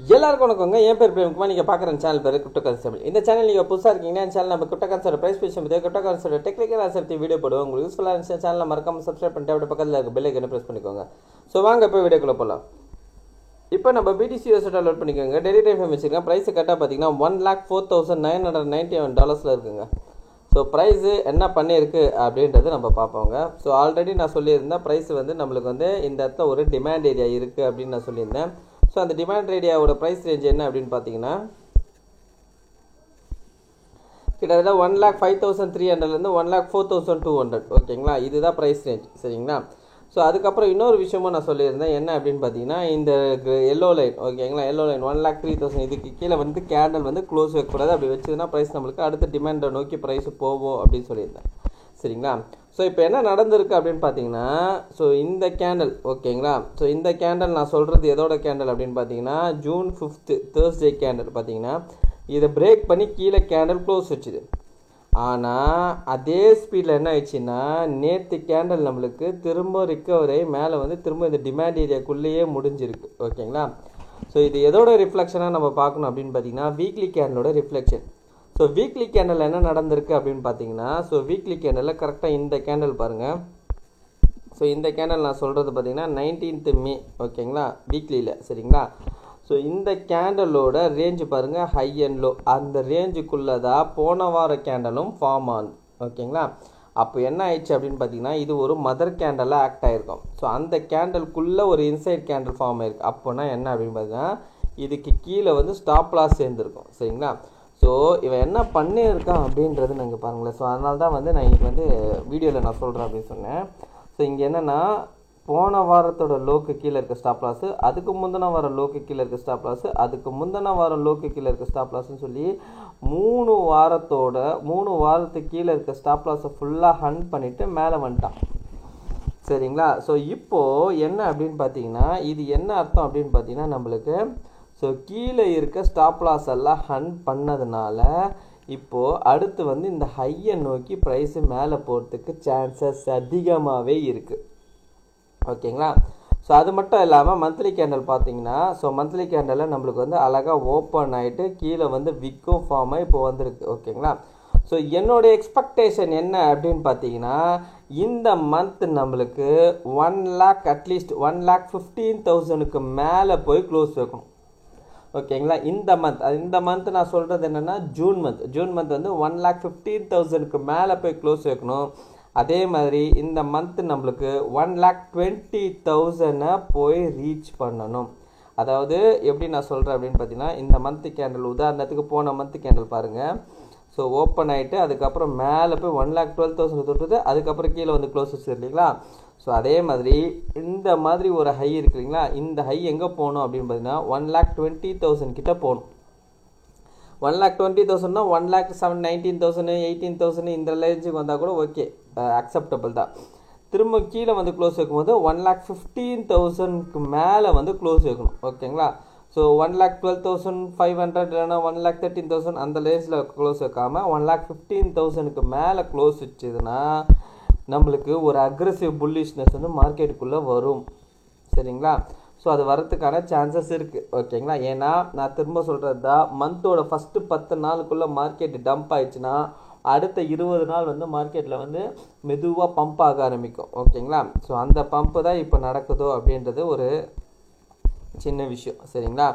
எல்லாருக்கும் வணக்கங்க. என் பேர் பிரேம்குமார். நீங்கள் பார்க்குற சேனல் பேர் கிரிப்டோ கரன்சி. இந்த சேனல் நீங்கள் புதுசாக இருக்கீங்கன்னா சேனல் நம்ம கிரிப்டோ கரன்சியோட ப்ரைஸ் பேசி கிரிப்டோ கரன்சியோட டெக்னிக்கல் ஆசர்த்தி வீடியோ போடுவோம். உங்களுக்கு யூஸ்ஃபுல்லாக இருந்துச்சு சேனலில் மறக்காமல் சப்ஸ்கிரைப் பண்ணிட்டு அப்படியே பக்கத்தில் இருக்க பெல் ஐக்கனை ப்ரெஸ் பண்ணிக்கோங்க. ஸோ வாங்க இப்போ வீடியோக்குள்ளே போகலாம். இப்போ நம்ம BTC USD லோட் பண்ணிக்கோங்க. டெய்லி டைம் வச்சுருக்கேன். ப்ரைஸ் கரெக்டாக பார்த்தீங்கன்னா $1,04,991 இருக்குங்க. ஸோ ப்ரைஸு என்ன பண்ணியிருக்கு அப்படின்றது நம்ம பார்ப்போங்க. ஸோ ஆல்ரெடி நான் சொல்லியிருந்தேன் ப்ரைஸ் வந்து நம்மளுக்கு வந்து இந்த இடத்துல ஒரு டிமாண்ட் ஏரியா இருக்குது அப்படின்னு நான் சொல்லியிருந்தேன். ஸோ அந்த டிமாண்ட் ஏரியாவோட ப்ரைஸ் ரேஞ்ச் என்ன அப்படின்னு பார்த்தீங்கன்னா கிட்டத்தட்ட 1,05,300லேருந்து 1,04,200 ஓகேங்களா. இதுதான் ப்ரைஸ் ரேஞ்ச் சரிங்களா. ஸோ அதுக்கப்புறம் இன்னொரு விஷயமும் நான் சொல்லியிருந்தேன் என்ன அப்படின்னு பார்த்தீங்கன்னா இந்த எல்லோ லைன் ஓகேங்களா. எல்லோ லைன் 1,03,000 இதுக்கு கீழே வந்து கேண்டல் வந்து க்ளோஸ் வைக்கக்கூடாது. அப்படி வச்சதுன்னா ப்ரைஸ் நம்மளுக்கு அடுத்த டிமாண்டை நோக்கி ப்ரைஸ் போவோம் அப்படின்னு சொல்லியிருந்தேன் சரிங்களா. ஸோ இப்போ என்ன நடந்திருக்கு அப்படின்னு பார்த்தீங்கன்னா ஸோ இந்த கேண்டல் ஓகேங்களா. ஸோ இந்த கேண்டல் நான் சொல்கிறது எதோட கேண்டல் அப்படின்னு பார்த்தீங்கன்னா June 5th Thursday கேண்டல் பார்த்தீங்கன்னா இதை பிரேக் பண்ணி கீழே கேண்டல் க்ளோஸ் வச்சுது. ஆனால் அதே ஸ்பீடில் என்ன ஆயிடுச்சுன்னா நேற்று கேண்டல் நம்மளுக்கு திரும்ப ரிக்கவரி மேலே வந்து திரும்ப இந்த டிமாண்ட் ஏரியாக்குள்ளேயே முடிஞ்சிருக்கு ஓகேங்களா. ஸோ இது எதோட ரிஃப்ளெக்ஷனாக நம்ம பார்க்கணும் அப்படின்னு பார்த்தீங்கன்னா வீக்லி கேண்டலோட ரிஃப்ளெக்ஷன். ஸோ வீக்லி கேண்டல் என்ன நடந்திருக்கு அப்படின்னு பார்த்தீங்கன்னா ஸோ வீக்லி கேண்டலில் கரெக்டாக இந்த கேண்டல் பாருங்கள். ஸோ இந்த கேண்டல் நான் சொல்கிறது பார்த்தீங்கன்னா 19th May ஓகேங்களா வீக்லியில் சரிங்களா. ஸோ இந்த கேண்டலோட ரேஞ்சு பாருங்கள் ஹை அண்ட் லோ அந்த ரேஞ்சுக்குள்ளே தான் போன வார கேண்டலும் ஃபார்ம் ஆகுது ஓகேங்களா. அப்போ என்ன ஆயிடுச்சு அப்படின்னு பார்த்தீங்கன்னா இது ஒரு மதர் கேண்டலாக ஆக்ட் ஆகிருக்கும். ஸோ அந்த கேண்டலுக்குள்ளே ஒரு இன்சைட் கேண்டல் ஃபார்ம் ஆகிருக்கு. அப்போனா என்ன அப்படின்னு பார்த்தீங்கன்னா இதுக்கு கீழே வந்து ஸ்டாப் லாஸ் சேர்ந்துருக்கும் சரிங்களா. ஸோ இவன் என்ன பண்ணியிருக்கான் அப்படின்றது நீங்கள் பாருங்களேன். ஸோ அதனால தான் வந்து நான் இன்றைக்கி வந்து வீடியோவில் நான் சொல்கிறேன் அப்படின்னு சொன்னேன். ஸோ இங்கே என்னென்னா போன வாரத்தோட லோக்கு கீழே இருக்க ஸ்டாப் லாஸு, அதுக்கு முந்தின வாரம் லோக்கு கீழே இருக்க ஸ்டாப் லாஸு, அதுக்கு முந்தின வாரம் லோக்கு கீழே இருக்க ஸ்டாப் லாஸ்ன்னு சொல்லி 3 வாரத்துக்கு கீழே இருக்க ஸ்டாப் லாஸை ஃபுல்லாக ஹண்ட் பண்ணிவிட்டு மேலே வந்துட்டான் சரிங்களா. ஸோ இப்போது என்ன அப்படின்னு பார்த்தீங்கன்னா இது என்ன அர்த்தம் அப்படின்னு பார்த்தீங்கன்னா நம்மளுக்கு ஸோ கீழே இருக்க ஸ்டாப் லாஸ் எல்லாம் ஹண்ட் பண்ணதுனால இப்போது அடுத்து வந்து இந்த ஹையை நோக்கி ப்ரைஸு மேலே போகிறதுக்கு சான்சஸ் அதிகமாகவே இருக்குது ஓகேங்களா. ஸோ அது மட்டும் இல்லாமல் மந்த்லி கேண்டல் பார்த்தீங்கன்னா ஸோ மந்த்லி கேண்டலில் நம்மளுக்கு வந்து அழகாக ஓப்பன் ஆகிட்டு கீழே வந்து விக்கும் ஃபார்மாக இப்போ வந்திருக்கு ஓகேங்களா. ஸோ என்னுடைய எக்ஸ்பெக்டேஷன் என்ன அப்படின்னு பார்த்தீங்கன்னா இந்த மந்த் நம்மளுக்கு 1 lakh அட்லீஸ்ட் 1,15,000க்கு மேலே போய் க்ளோஸ் வைக்கணும் ஓகேங்களா. இந்த மந்த் நான் சொல்கிறது என்னென்னா ஜூன் மந்த் வந்து 1,15,000க்கு மேலே போய் க்ளோஸ் வைக்கணும். அதே மாதிரி இந்த மந்த் நம்மளுக்கு 1,20,000 போய் ரீச் பண்ணணும். அதாவது எப்படி நான் சொல்கிறேன் அப்படின்னு பார்த்தீங்கன்னா இந்த மந்த் கேண்டல் உதாரணத்துக்கு போன மந்த் கேண்டல் பாருங்கள். ஸோ ஓப்பன் ஆகிட்டு அதுக்கப்புறம் மேலே போய் 1,12,000 தொட்டுது. அதுக்கப்புறம் கீழே வந்து க்ளோஸ் வச்சு இல்லைங்களா. ஸோ அதே மாதிரி இந்த மாதிரி ஒரு ஹை இருக்கு இல்லைங்களா. இந்த ஹை எங்கே போகணும் அப்படின்னு பார்த்தீங்கன்னா 1,20,000 கிட்ட போகணும். 1,20,000னா 1,19,000 18,000 இந்த ரேஞ்சுக்கு வந்தால் கூட ஓகே அக்செப்டபிள் தான். திரும்ப கீழே வந்து க்ளோஸ் வைக்கும்போது 1,15,000க்கு மேலே வந்து க்ளோஸ் வைக்கணும் ஓகேங்களா. ஸோ 1,12,500 இல்லைன்னா 1,13,000 அந்த ரேஞ்சில் க்ளோஸ் வைக்காமல் 1,15,000க்கு மேலே க்ளோஸ் வச்சுதுன்னா நம்மளுக்கு ஒரு அக்ரெசிவ் புல்லிஷ்னஸ் வந்து மார்க்கெட்டுக்குள்ளே வரும் சரிங்களா. ஸோ அது வரத்துக்கான சான்சஸ் இருக்குது ஓகேங்களா. ஏன்னா நான் திரும்ப சொல்கிறது தான் மந்தோட ஃபஸ்ட்டு 10 நாளுக்குள்ளே மார்க்கெட் டம்ப் ஆயிடுச்சுன்னா அடுத்த 20 நாள் வந்து மார்க்கெட்டில் வந்து மெதுவாக பம்ப் ஆக ஆரம்பிக்கும் ஓகேங்களா. ஸோ அந்த பம்ப்பு தான் இப்போ நடக்குதோ அப்படின்றது ஒரு சின்ன விஷயம் சரிங்களா.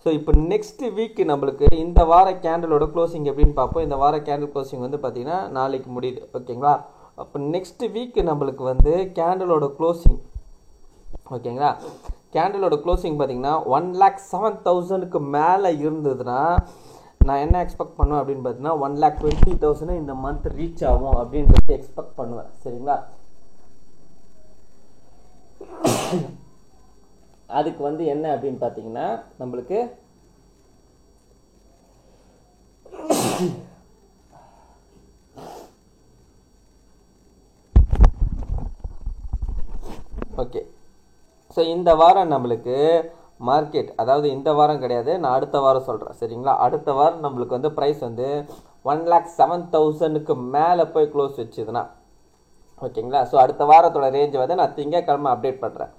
ஸோ இப்போ நெக்ஸ்ட் வீக் நம்மளுக்கு இந்த வார கேண்டலோட க்ளோசிங் எப்படின்னு பார்ப்போம். இந்த வார கேண்டில் க்ளோசிங் வந்து பார்த்திங்கன்னா நாளைக்கு முடியுது ஓகேங்களா. அப்போ நெக்ஸ்ட் வீக் நம்மளுக்கு வந்து கேண்டலோட க்ளோசிங் ஓகேங்களா. கேண்டலோட க்ளோசிங் பார்த்திங்கன்னா 1,07,000க்கு மேலே இருந்ததுன்னா நான் என்ன எக்ஸ்பெக்ட் பண்ணுவேன் அப்படின்னு பார்த்தீங்கன்னா 1,20,000 இந்த மந்த் ரீச் ஆகும் அப்படின்றது எக்ஸ்பெக்ட் பண்ணுவேன் சரிங்களா. அதுக்கு வந்து என்ன அப்படின்னு பார்த்தீங்கன்னா நம்மளுக்கு ஓகே. ஸோ இந்த வாரம் நம்மளுக்கு மார்க்கெட் அதாவது இந்த வாரம் கிடையாது நான் அடுத்த வாரம் சொல்கிறேன் சரிங்களா. அடுத்த வாரம் நம்மளுக்கு வந்து ப்ரைஸ் வந்து 1,07,000க்கு மேலே போய் க்ளோஸ் வச்சுதுன்னா ஓகேங்களா. ஸோ அடுத்த வாரத்தோட ரேஞ்சு வந்து நான் திங்கக்கிழமை அப்டேட் பண்ணுறேன்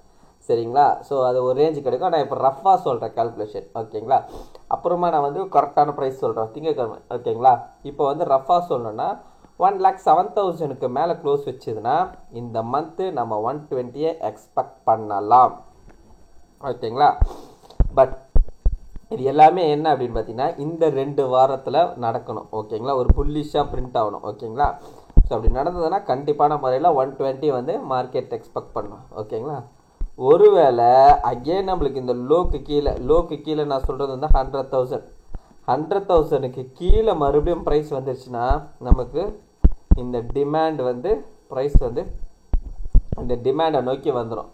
சரிங்களா. ஸோ அது ஒரு ரேஞ்சு கிடைக்கும். நான் இப்போ ரஃபாக சொல்கிறேன் கால்குலேஷன், ஓகேங்களா. அப்புறமா நான் வந்து கரெக்டான ப்ரைஸ் சொல்கிறேன் திங்கக்கிழமை, ஓகேங்களா. இப்போ வந்து ரஃபாக சொல்லணும்னா 1,07,000 மேலே க்ளோஸ் வச்சுதுன்னா இந்த மந்த்து நம்ம 120 எக்ஸ்பெக்ட் பண்ணலாம், ஓகேங்களா. பட் இது எல்லாமே என்ன அப்படின்னு பார்த்தீங்கன்னா இந்த 2 வாரத்தில் நடக்கணும், ஓகேங்களா. ஒரு புல்லிஷாக பிரிண்ட் ஆகணும், ஓகேங்களா. ஸோ அப்படி நடந்ததுன்னா கண்டிப்பான முறையில் 120 வந்து மார்க்கெட் எக்ஸ்பெக்ட் பண்ணணும், ஓகேங்களா. ஒருவேளை அகெயின் நம்மளுக்கு இந்த லோக்கு கீழே நான் சொல்கிறது வந்து 100,000க்கு கீழே மறுபடியும் ப்ரைஸ் வந்துருச்சுன்னா நமக்கு இந்த டிமாண்ட் வந்து ப்ரைஸ் வந்து இந்த டிமாண்டை நோக்கி வந்துடும்.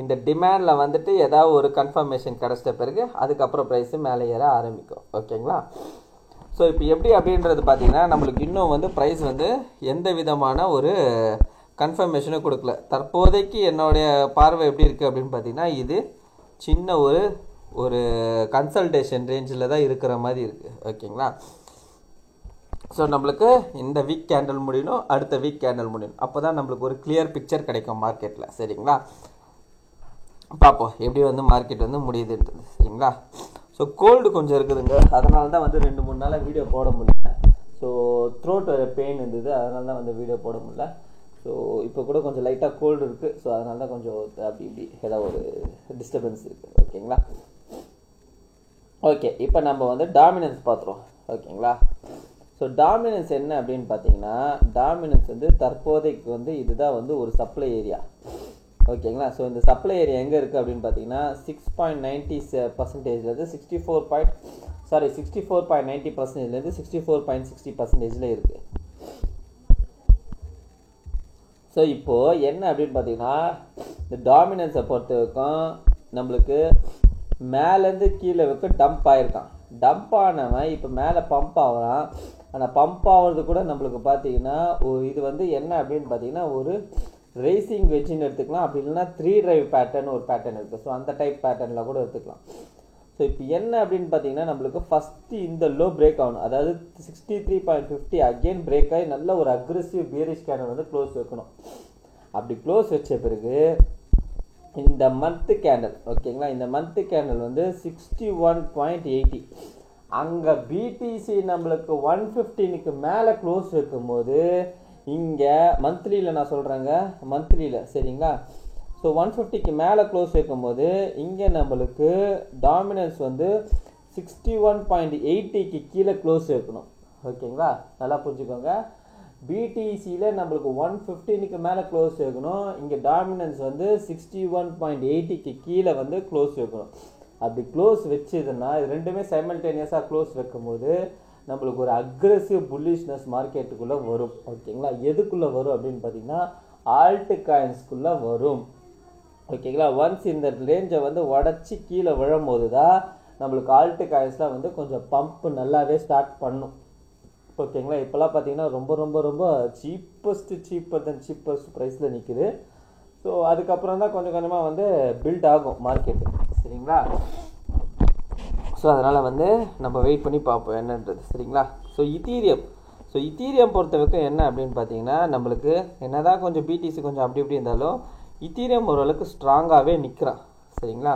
இந்த டிமாண்டில் வந்துட்டு ஏதாவது ஒரு கன்ஃபர்மேஷன் கிடச்சிட்ட பிறகு அதுக்கப்புறம் ப்ரைஸு மேலே ஏற ஆரம்பிக்கும், ஓகேங்களா. ஸோ இப்போ எப்படி அப்படின்றது பார்த்தீங்கன்னா நம்மளுக்கு இன்னும் வந்து ப்ரைஸ் வந்து எந்த விதமான ஒரு கன்ஃபர்மேஷனும் கொடுக்கல. தற்போதைக்கு என்னுடைய பார்வை எப்படி இருக்குது அப்படின்னு பார்த்தீங்கன்னா இது சின்ன ஒரு கன்சல்டேஷன் ரேஞ்சில் தான் இருக்கிற மாதிரி இருக்குது, ஓகேங்களா. ஸோ நம்மளுக்கு இந்த வீக் கேண்டில் முடியணும், அடுத்த வீக் கேண்டில் முடியணும், அப்போ தான் நம்மளுக்கு ஒரு கிளியர் பிக்சர் கிடைக்கும் மார்க்கெட்டில், சரிங்களா. பார்ப்போம் எப்படி வந்து மார்க்கெட் வந்து முடியுதுன்றது, சரிங்களா. ஸோ கோல்டு கொஞ்சம் இருக்குதுங்க, அதனால தான் வந்து 2-3 நாளாக வீடியோ போட முடியல. ஸோ த்ரோட் பெயின் இருந்தது, அதனால தான் வந்து வீடியோ போட முடியல. ஸோ இப்போ கூட கொஞ்சம் லைட்டாக கோல்டு இருக்குது, ஸோ அதனால தான் கொஞ்சம் அப்படி இப்படி ஏதாவது ஒரு டிஸ்டர்பன்ஸ் இருக்குது, ஓகேங்களா. ஓகே, இப்போ நம்ம வந்து டாமினன்ஸ் பார்த்துருவோம், ஓகேங்களா. ஸோ டாமினன்ஸ் என்ன அப்படின்னு பார்த்தீங்கன்னா டாமினன்ஸ் வந்து தற்போதைக்கு வந்து இதுதான் வந்து ஒரு சப்ளை ஏரியா, ஓகேங்களா. ஸோ இந்த சப்ளை ஏரியா எங்கே இருக்குது அப்படின்னு பார்த்தீங்கன்னா 6.90%லேருந்து 64.90%லேருந்து 64.60%ல இருக்குது. ஸோ இப்போது என்ன அப்படின்னு பார்த்தீங்கன்னா இந்த டாமினன்ஸை பொறுத்த வரைக்கும் நம்மளுக்கு மேலேருந்து கீழே வைக்க டம்ப் ஆகிருக்கான். டம்ப் ஆனவன் இப்போ மேலே பம்ப் ஆகிறான். ஆனால் பம்ப் ஆகிறது கூட நம்மளுக்கு பார்த்தீங்கன்னா இது வந்து என்ன அப்படின்னு பார்த்தீங்கன்னா ஒரு ரேசிங் வெஜ்ஜின்னு எடுத்துக்கலாம், அப்படி இல்லைன்னா 3 drive பேட்டர்ன் ஒரு பேட்டர்ன் இருக்குது. ஸோ அந்த டைப் பேட்டர்னில் கூட எடுத்துக்கலாம். ஸோ இப்போ என்ன அப்படின்னு பார்த்தீங்கன்னா நம்மளுக்கு ஃபஸ்ட்டு இந்த லோ பிரேக் ஆகணும், அதாவது 63.50 அகெயின் பிரேக் ஆகி நல்ல ஒரு அக்ரெசிவ் பியரிஷ் கேண்டில் வந்து க்ளோஸ் வைக்கணும். அப்படி க்ளோஸ் வச்ச பிறகு இந்த மந்த்து கேண்டில், ஓகேங்களா, இந்த மந்த்து கேண்டில் வந்து 61.80 அங்கே பிடிசி நம்மளுக்கு 115க்கு மேலே க்ளோஸ் வைக்கும்போது இங்கே மந்த்லியில் நான் சொல்கிறேங்க, மந்த்லியில், சரிங்களா. ஸோ 150க்கு மேலே க்ளோஸ் வைக்கும்போது இங்கே நம்மளுக்கு டாமினன்ஸ் வந்து 61.80க்கு கீழே க்ளோஸ் வைக்கணும், ஓகேங்களா. நல்லா புரிஞ்சுக்கோங்க. பிடிசியில் நம்மளுக்கு 115க்கு மேலே க்ளோஸ் வைக்கணும், இங்கே டாமினன்ஸ் வந்து 61.80க்கு கீழே வந்து க்ளோஸ் வைக்கணும். அப்படி க்ளோஸ் வச்சதுன்னா இது ரெண்டுமே சைமல்டேனியஸாக க்ளோஸ் வைக்கும்போது நம்மளுக்கு ஒரு அக்ரெசிவ் புல்லிஷ்னஸ் மார்க்கெட்டுக்குள்ளே வரும், ஓகேங்களா. எதுக்குள்ளே வரும் அப்படின்னு பார்த்தீங்கன்னா ஆல்ட் காயின்ஸ்குள்ளே வரும், ஓகேங்களா. ஒன்ஸ் இந்த ரேஞ்சை வந்து உடச்சி கீழே விழும்போது தான் நம்மளுக்கு ஆல்ட் காயின்ஸ்லாம் வந்து கொஞ்சம் பம்ப் நல்லாவே ஸ்டார்ட் பண்ணும், ஓகேங்களா. இப்போலாம் பார்த்தீங்கன்னா ரொம்ப ரொம்ப ரொம்ப சீப்பஸ்ட் ப்ரைஸில் நிற்குது. ஸோ அதுக்கப்புறம் தான் கொஞ்சம் கொஞ்சமாக வந்து பில்ட் ஆகும் மார்க்கெட்டு, சரிங்களா. ஸோ அதனால் வந்து நம்ம வெயிட் பண்ணி பார்ப்போம் என்னன்றது, சரிங்களா. ஸோ இத்தீரியம் பொறுத்த வரைக்கும் என்ன அப்படின்னு பார்த்தீங்கன்னா நம்மளுக்கு என்ன தான் கொஞ்சம் பிடிசி கொஞ்சம் அப்படி இப்படி இருந்தாலும் இத்தீரியம் ஓரளவுக்கு ஸ்ட்ராங்காகவே நிற்கிறான், சரிங்களா.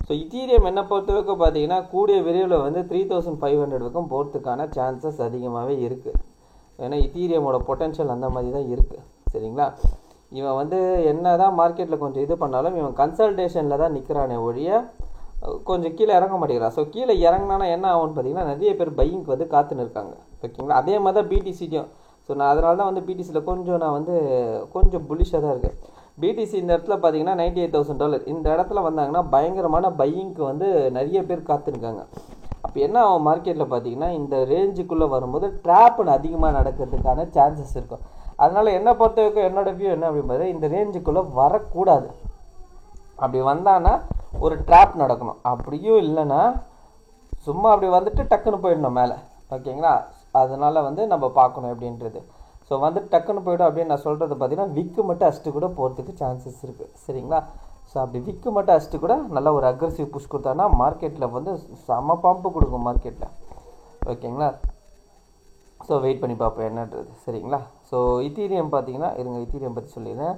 ஸோ இத்தீரியம் என்ன பொறுத்த வரைக்கும் பார்த்தீங்கன்னா கூடிய விரைவில் வந்து 3500 வரைக்கும் போகிறதுக்கான சான்சஸ் அதிகமாகவே இருக்குது. ஏன்னா இத்தீரியமோட பொட்டென்ஷியல் அந்த மாதிரி தான் இருக்குது, சரிங்களா. இவன் வந்து என்ன தான் மார்க்கெட்டில் கொஞ்சம் இது பண்ணாலும் இவன் கன்சல்டேஷனில் தான் நிற்கிறானே ஒழிய கொஞ்சம் கீழே இறங்க மாட்டேங்கிறான். ஸோ கீழே இறங்கினா என்ன ஆகும்னு பார்த்தீங்கன்னா நிறைய பேர் பையிங்க்கு வந்து காத்துன்னு இருக்காங்க, ஓகேங்களா. அதே மாதிரி தான் பிடிசிக்கும். ஸோ நான் அதனால தான் வந்து பிடிசியில் கொஞ்சம் புல்லிஷாக தான் இருக்குது. பிடிசி இந்த இடத்துல பார்த்தீங்கன்னா $98,000 இந்த இடத்துல வந்தாங்கன்னா பயங்கரமான பையிங்க்கு வந்து நிறைய பேர் காத்துருக்காங்க. அப்போ என்ன ஆகும் மார்க்கெட்டில் பார்த்தீங்கன்னா இந்த ரேஞ்சுக்குள்ளே வரும்போது ட்ராப்புன்னு அதிகமாக நடக்கிறதுக்கான சான்சஸ் இருக்கும். அதனால் என்னை பொறுத்த வரைக்கும் என்னோட வியூ என்ன அப்படின்னு பார்த்தீங்கன்னா இந்த ரேஞ்சுக்குள்ளே வரக்கூடாது. அப்படி வந்தான்னா ஒரு ட்ராப் நடக்கணும், அப்படியும் இல்லைன்னா சும்மா அப்படி வந்துட்டு டக்குன்னு போயிடணும் மேலே, ஓகேங்களா. அதனால் வந்து நம்ம பார்க்கணும் எப்படின்றது. ஸோ வந்து டக்குன்னு போய்டும் அப்படின்னு நான் சொல்கிறது பார்த்தீங்கன்னா விக்கு மட்டும் அஸ்ட்டு கூட போகிறதுக்கு சான்சஸ் இருக்குது, சரிங்களா. ஸோ அப்படி விக்கு மட்டும் அஸ்ட்டு கூட நல்ல ஒரு அக்ரெசிவ் புஷ் கொடுத்தாங்கன்னா மார்க்கெட்டில் வந்து செம பம்பு கொடுக்கும் மார்க்கெட்டில், ஓகேங்களா. ஸோ வெயிட் பண்ணி பார்ப்போம் என்னன்றது, சரிங்களா. ஸோ இத்தீரியம் பார்த்தீங்கன்னா இருங்க இத்தீரியம் பற்றி சொல்லிடுறேன்.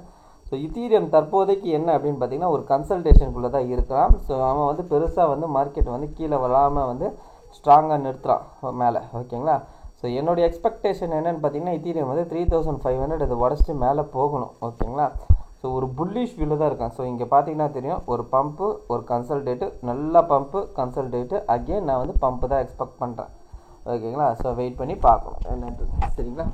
ஸோ இத்தீரியம் தற்போதைக்கு என்ன அப்படின்னு பார்த்தீங்கன்னா ஒரு கன்சல்டேஷனுக்குள்ளே தான் இருக்கலாம். ஸோ அவன் வந்து பெருசாக வந்து மார்க்கெட் வந்து கீழே வராமல் வந்து ஸ்ட்ராங்காக நிறுத்துறான் மேலே. ஓகேங்களா. ஸோ என்னுடைய எக்ஸ்பெக்டேஷன் என்னென்னு பார்த்தீங்கன்னா இத்தீரியம் வந்து 3500 இது உடச்சிட்டு மேலே போகணும். ஓகேங்களா. ஸோ ஒரு புல்லிஷ் வியூவில் தான் இருக்கான். ஸோ இங்கே பார்த்தீங்கன்னா தெரியும் ஒரு பம்ப்பு ஒரு கன்சல்டேட்டு, நல்ல பம்ப்பு கன்சல்டேட்டு, அகெயின் நான் வந்து பம்ப்பு தான் எக்ஸ்பெக்ட் பண்ணுறேன். ஓகேங்களா. ஸோ வெயிட் பண்ணி பார்க்கணும் என்னன்றது. சரிங்களா.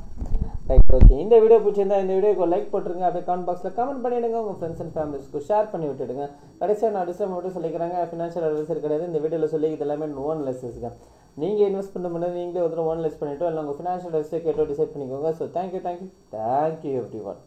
ரைட். ஓகே. இந்த வீடியோ பிடிச்சிருந்தா இந்த வீடியோக்கு லைக் போட்டுருங்க. அப்படியே கமெண்ட் பாக்ஸில் கமெண்ட் பண்ணிவிடுங்க. உங்கள் ஃப்ரெண்ட்ஸ் அண்ட் ஃபேமிலிஸ்க்கு ஷேர் பண்ணி விட்டுடுங்க. கடைசியாக நான் டிஸ்டர்ப் மட்டும் சொல்லிக்கிறாங்க. ஃபினான்ஷியல் அட்வைசர் கிடையாது. இந்த வீடியோவில் சொல்லிக்கிறது எல்லாமே ஓன் லெஸ்ஸஸ் தான். நீங்கள் இன்வெஸ்ட் பண்ண முடியாது. நீங்களே வந்து ஓன் லெஸ் பண்ணிவிட்டோம் இல்லை உங்கள் ஃபினான்ஷியல் அட்வைஸை கேட்டோ டிசைட் பண்ணிக்கோங்க. So thank you every one.